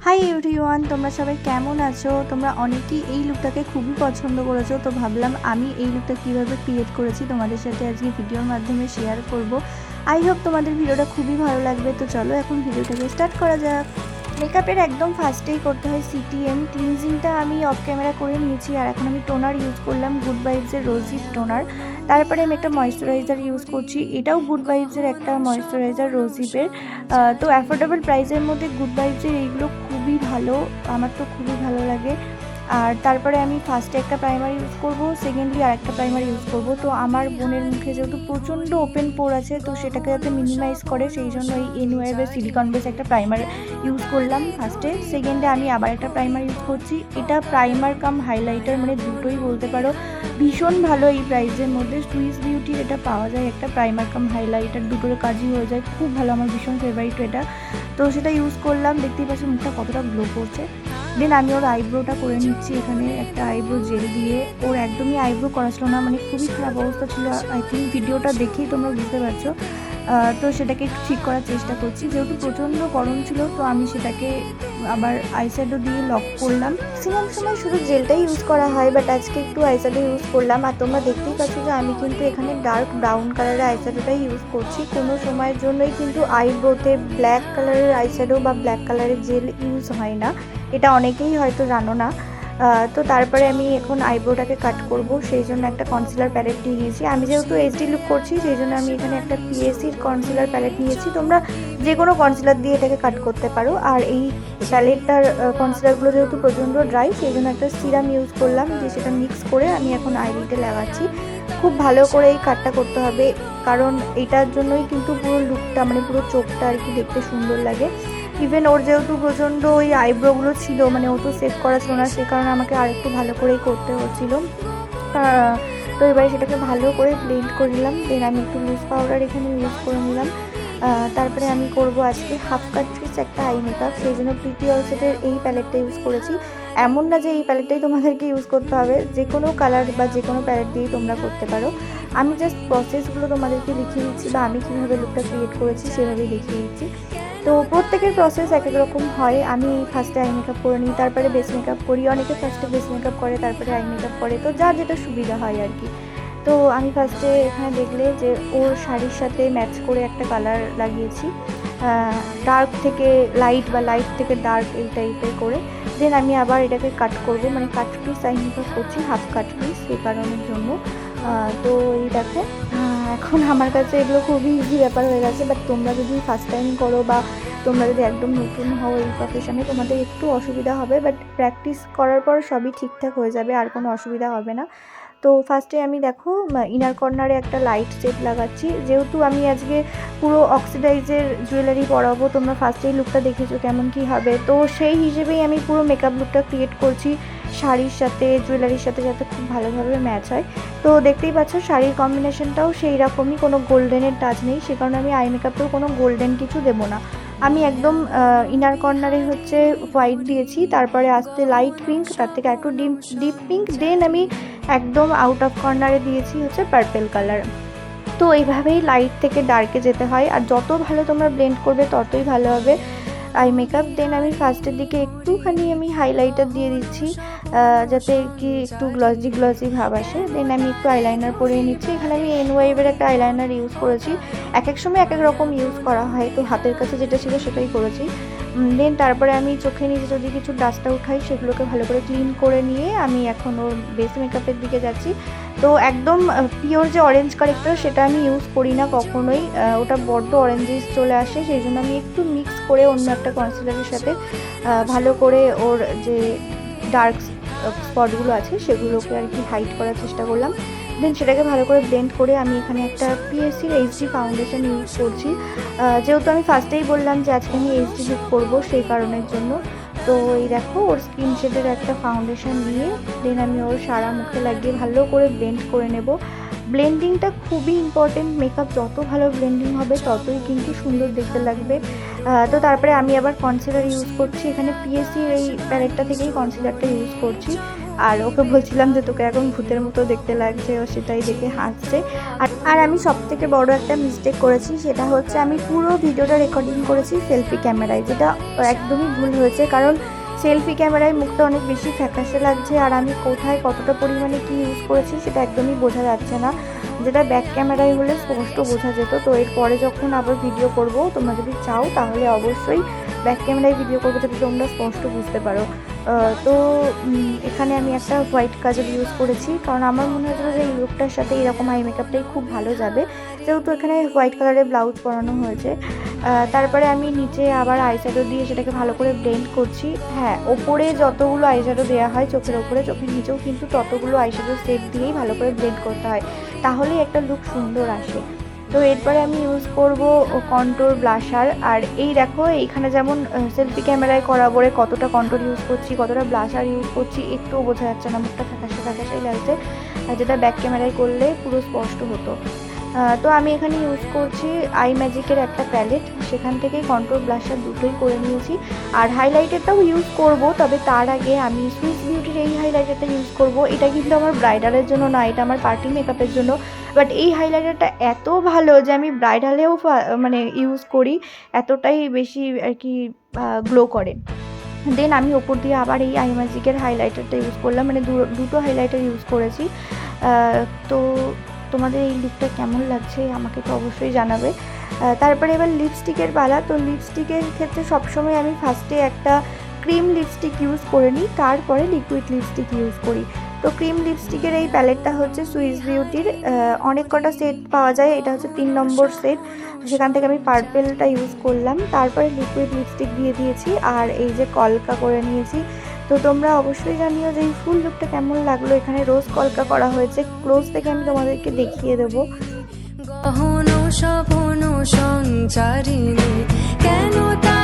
Hi everyone, তোমরা সবাই কেমন আছো? তোমরা অনেকেই এই লুকটাকে খুবই পছন্দ করেছো, তো ভাবলাম আমি এই লুকটা কীভাবে ক্রিয়েট করেছি তোমাদের সাথে আজকে ভিডিওর মাধ্যমে শেয়ার করব। আই হোপ তোমাদের ভিডিওটা খুবই ভালো লাগবে। তো চলো এখন ভিডিওটাকে স্টার্ট করা যাক। মেকআপের একদম ফার্স্টেই করতে হয় সিটিএম ক্লিনজিংটা। আমি অফ ক্যামেরা করে নিয়েছি, আর এখন আমি টোনার ইউজ করলাম গুড ভাইবসের রোজি টোনার। তারপরে আমি একটা ময়েশ্চারাইজার ইউজ করছি, এটাও গুড ভাইবসের একটা ময়েশ্চারাইজার রোজিপের। তো অ্যাফোর্ডেবল প্রাইসের মধ্যে গুড ভাইবসের এইগুলো খুবই ভালো, আমার তো খুবই ভালো লাগে। আর তারপরে আমি ফার্স্টে একটা প্রাইমার ইউজ করব, সেকেন্ডলি আরেকটা প্রাইমার ইউজ করব। তো আমার বোনের মুখে যেহেতু প্রচণ্ড ওপেন পোর আছে, তো সেটাকে যাতে মিনিমাইজ করে সেই জন্য এই এনওয়াইবের সিলিকন বেস একটা প্রাইমার ইউজ করলাম ফার্স্টে। সেকেন্ডে আমি আবার একটা প্রাইমার ইউজ করছি, এটা প্রাইমার কাম হাইলাইটার মানে দুটোই বলতে পারো। ভীষণ ভালো এই প্রাইসের মধ্যে সুইস বিউটির এটা পাওয়া যায়, একটা প্রাইমার কাম হাইলাইটার দুটোর কাজই হয়ে যায়, খুব ভালো, আমার ভীষণ ফেভারিট এটা। তো সেটা ইউজ করলাম, দেখতেই পাচ্ছি মুখটা কতটা গ্লো করছে। দেন আমি ওর আইব্রোটা করে নিচ্ছি, এখানে একটা আইব্রো জেল দিয়ে। ওর একদমই আইব্রো করা ছিল না, মানে খুবই খারাপ অবস্থা ছিল, আই থিঙ্ক ভিডিওটা দেখেই তোমরা বুঝতে পারছো। তো সেটাকে একটু ঠিক করার চেষ্টা করছি, যেহেতু প্রচণ্ড গরম ছিল তো আমি সেটাকে আবার আইশ্যাডো দিয়ে লক করলাম। ম্যাক্সিমাম সময় শুধু জেলটাই ইউজ করা হয়, বাট আজকে একটু আইশ্যাডো ইউজ করলাম। আর তোমরা দেখতেই পাচ্ছ যে আমি কিন্তু এখানে ডার্ক ব্রাউন কালারের আইশ্যাডোটাই ইউজ করছি, কোনো সময়ের জন্যই কিন্তু আইব্রোতে ব্ল্যাক কালারের আইশ্যাডো বা ব্ল্যাক কালারের জেল ইউজ হয় না, এটা অনেকেই হয়তো জানো না। তো তারপরে আমি এখন আইব্রোটাকে কাট করব, সেই জন্য একটা কনসিলার প্যালেট নিয়ে নিয়েছি। আমি যেহেতু এইচডি লুক করছি সেই জন্য আমি এখানে একটা পিএসির কনসিলার প্যালেট নিয়েছি, তোমরা যে কোনো কনসিলার দিয়ে এটাকে কাট করতে পারো। আর এই প্যালেটটার কনসিলারগুলো যেহেতু প্রচণ্ড ড্রাই, সেই জন্য একটা সিরাম ইউজ করলাম, যে সেটা মিক্স করে আমি এখন আইলিডে লাগাচ্ছি। খুব ভালো করে এই কাটটা করতে হবে, কারণ এটার জন্যই কিন্তু পুরো লুকটা মানে পুরো চোখটা আর কি দেখতে সুন্দর লাগে। ইভেন ওর যেহেতু প্রচণ্ড ওই আইব্রোগুলো ছিল, মানে ও তো সেভ করা ছিল না, সে কারণে আমাকে আরেকটু ভালো করেই করতে হচ্ছিলো। তো এবারে সেটাকে ভালো করে ব্লেন্ড করে নিলাম। দেন আমি একটু লুজ পাউডার এখানে ইউজ করে নিলাম। তারপরে আমি করব আজকে হাফ কাট্রিজ একটা আই মেকআপ, সেই জন্য প্রিটি অলসেটের এই প্যালেটটা ইউজ করেছি। এমন না যে এই প্যালেটটাই তোমাদেরকে ইউজ করতে হবে, যে কোনো কালার বা যে কোনো প্যালেট দিয়েই তোমরা করতে পারো। আমি জাস্ট প্রসেসগুলো তোমাদেরকে দেখিয়ে দিচ্ছি, বা আমি কীভাবে লুকটা ক্রিয়েট করেছি সেভাবেই দেখিয়ে দিচ্ছি। তো প্রত্যেকের প্রসেস এক এক রকম হয়। আমি ফার্স্টে আই মেকআপ করে নিই, তারপরে বেস মেকআপ করি, অনেকে ফার্স্টে বেস মেকআপ করে তারপরে আই মেকআপ করে, তো যার যেটা সুবিধা হয় আর কি। তো আমি ফার্স্টে এখানে দেখলে যে ওর শাড়ির সাথে ম্যাচ করে একটা কালার লাগিয়েছি, ডার্ক থেকে লাইট বা লাইট থেকে ডার্ক এই টাইপের করে। দেন আমি আবার এটাকে কাট করব, মানে কাট পিস আই মেকআপ করছি, হাফ কাট পিস, সেই কারণের জন্য। তো এই দেখো, এখন আমার কাছে এগুলো খুবই ইজি ব্যাপার হয়ে গেছে, বাট তোমরা যদি ফার্স্ট টাইম করো বা তোমরা যদি একদম নতুন হও এই প্রফেশনে, তোমাদের একটু অসুবিধা হবে, বাট প্র্যাকটিস করার পর সবই ঠিকঠাক হয়ে যাবে, আর কোনো অসুবিধা হবে না। তো ফার্স্টে আমি দেখো ইনার কর্নারে একটা লাইট শেড লাগাচ্ছি, যেহেতু আমি আজকে পুরো অক্সিডাইজের জুয়েলারি পরাবো, তোমরা ফার্স্টেই লুকটা দেখেছো কেমন কি হবে, তো সেই হিসেবেই আমি পুরো মেকআপ লুকটা ক্রিয়েট করছি শাড়ির সাথে জুয়েলারির সাথে, যাতে খুব ভালোভাবে ম্যাচ হয়। তো দেখতেই পাচ্ছ শাড়ির কম্বিনেশনটাও সেই রকমই, কোনো গোল্ডেনের টাচ নেই, সে কারণে আমি আই মেকআপেও কোনো গোল্ডেন কিছু দেবো না। আমি একদম ইনার কর্নারে হচ্ছে হোয়াইট দিয়েছি, তারপরে আসতে লাইট পিঙ্ক, তার থেকে একটু ডিপ পিঙ্ক, দেন আমি একদম আউট অফ কর্নারে দিয়েছি হচ্ছে পার্পেল কালার। তো এইভাবেই লাইট থেকে ডার্কে যেতে হয়, আর যত ভালো তোমরা ব্লেন্ড করবে ততই ভালো হবে আই মেকআপ। দেন আমি ফার্স্টের দিকে একটুখানি আমি হাইলাইটার দিয়ে দিচ্ছি, যাতে কি একটু গ্লসি গ্লসি ভাব আসে। দেন আমি একটু আইলাইনার পরিয়ে নিচ্ছি, এখানে আমি এনওয়াইবের একটা আইলাইনার ইউজ করেছি, এক এক সময় এক এক রকম ইউজ করা হয়, তো হাতের কাছে যেটা ছিল সেটাই করেছি। দেন তারপরে আমি চোখে নিচে যদি কিছু ডাস্টটা উঠাই সেগুলোকে ভালো করে ক্লিন করে নিয়ে আমি এখন ওর বেস মেকআপের দিকে যাচ্ছি। তো একদম পিওর যে অরেঞ্জ কারেক্টার সেটা আমি ইউজ করি না কখনোই, ওটা বড্ড অরেঞ্জিস চলে আসে, সেই জন্য আমি একটু মিক্স করে অন্য একটা কনসিলারের সাথে ভালো করে ওর যে ডার্ক স্পটগুলো আছে সেগুলোকে আর কি হাইড করার চেষ্টা করলাম। দেন সেটাকে ভালো করে ব্লেন্ড করে আমি এখানে একটা পিএসসির এইচডি ফাউন্ডেশন ইউজ করছি, যেহেতু আমি ফার্স্টেই বললাম যে আজকে আমি এইচডি লুক করবো সেই কারণের জন্য। তো এই দেখো ওর স্কিন শেডের একটা ফাউন্ডেশন নিয়ে দেন আমি ওর সারা মুখে লাগিয়ে ভালো করে ব্লেন্ড করে নেব। ব্লেন্ডিংটা খুবই ইম্পর্টেন্ট, মেকআপ যত ভালো ব্লেন্ডিং হবে ততই কিন্তু সুন্দর দেখতে লাগবে। তো তারপরে আমি আবার কনসিলার ইউজ করছি, এখানে পিএসসির এই প্যালেটটা থেকেই কনসিলারটা ইউজ করছি। আর ওকে বলছিলাম যে তোকে এখন ভূতের মতো দেখতে লাগছে, ও সেটাই দেখে হাসছে। আর আমি সবথেকে বড় একটা মিস্টেক করেছি, সেটা হচ্ছে আমি পুরো ভিডিওটা রেকর্ডিং করেছি সেলফি ক্যামেরায়, যেটা একদমই ভুল হয়েছে। কারণ সেলফি ক্যামেরায় মুখটা অনেক বেশি ফ্যাকাশে লাগছে, আর আমি কোথায় কতটা পরিমাণে কি ইউজ করেছি সেটা একদমই বোঝা যাচ্ছে না, যেটা ব্যাক ক্যামেরায় হলে স্পষ্ট বোঝা যেত। তো এরপরে যখন আবার ভিডিও করব, তোমরা যদি চাও তাহলে অবশ্যই ব্যাক ক্যামেরায় ভিডিও করবো, যাতে তোমরা স্পষ্ট বুঝতে পারো। তো এখানে আমি একটা হোয়াইট কাজল ইউজ করেছি, কারণ আমার মনে হয়েছিল যে এই লুকটার সাথে এরকম আই মেকআপটাই খুব ভালো যাবে, যেহেতু এখানে হোয়াইট কালারের ব্লাউজ পরানো হয়েছে। তারপরে আমি নিচে আবার আইশ্যাডো দিয়ে সেটাকে ভালো করে ব্লেন্ড করছি। হ্যাঁ, ওপরে যতগুলো আইশ্যাডো দেওয়া হয় চোখের ওপরে, চোখের নিচেও কিন্তু ততগুলো আইশ্যাডো সেট দিয়েই ভালো করে ব্লেন্ড করতে হয়, তাহলেই একটা লুক সুন্দর আসে। তো এরপরে আমি ইউজ করব কন্ট্রোর ব্লাশার। আর এই দেখো, এইখানে যেমন সেলফি ক্যামেরায় করা বলে কতটা কন্ট্রোর ইউজ করছি, কতটা ব্লাশার ইউজ করছি একটুও বোঝা যাচ্ছে না, মুখটা ফ্যাকাশে ফ্যাকাশেই লাগছে, আর যেটা ব্যাক ক্যামেরায় করলে পুরো স্পষ্ট হতো। তো আমি এখানে ইউজ করছি আই ম্যাজিকের একটা প্যালেট, সেখান থেকেই কন্ট্রোল ব্লাশার দুটোই করে নিয়েছি। আর হাইলাইটারটাও ইউজ করব, তবে তার আগে আমি সুইস বিউটির এই হাইলাইটারটা ইউজ করব। এটা কিন্তু আমার ব্রাইডালের জন্য না, এটা আমার পার্টি মেকআপের জন্য। বাট এই হাইলাইটারটা এত ভালো যে আমি ব্রাইডালেও মানে ইউজ করি, এতটাই বেশি আর কি গ্লো করে। দেন আমি ওপর দিয়ে আবার এই আই ম্যাজিকের হাইলাইটারটা ইউজ করলাম, মানে দুটো হাইলাইটার ইউজ করেছি। তো তোমাদের এই লুকটা কেমন লাগছে আমাকে তো অবশ্যই জানাবে। তারপরে এবার লিপস্টিকের পালা। তো লিপস্টিকের ক্ষেত্রে সবসময় আমি ফার্স্টে একটা ক্রিম লিপস্টিক ইউজ করে নিই, তারপরে লিকুইড লিপস্টিক ইউজ করি। তো ক্রিম লিপস্টিকের এই প্যালেটটা হচ্ছে সুইস বিউটির, অনেক কটা সেট পাওয়া যায়, এটা হচ্ছে 3 নম্বর সেট, সেখান থেকে আমি পার্পেলটা ইউজ করলাম। তারপরে লিকুইড লিপস্টিক দিয়ে দিয়েছি, আর এই যে কলকা করে নিয়েছি। তো তোমরা অবশ্যই জানিও যে এই ফুল লুকটা কেমন লাগলো। এখানে রোজ কলকা করা হয়েছে, ক্লোজ থেকে আমি তোমাদেরকে দেখিয়ে দেবো। গহন স্বপন সঞ্চারিণী কেন তা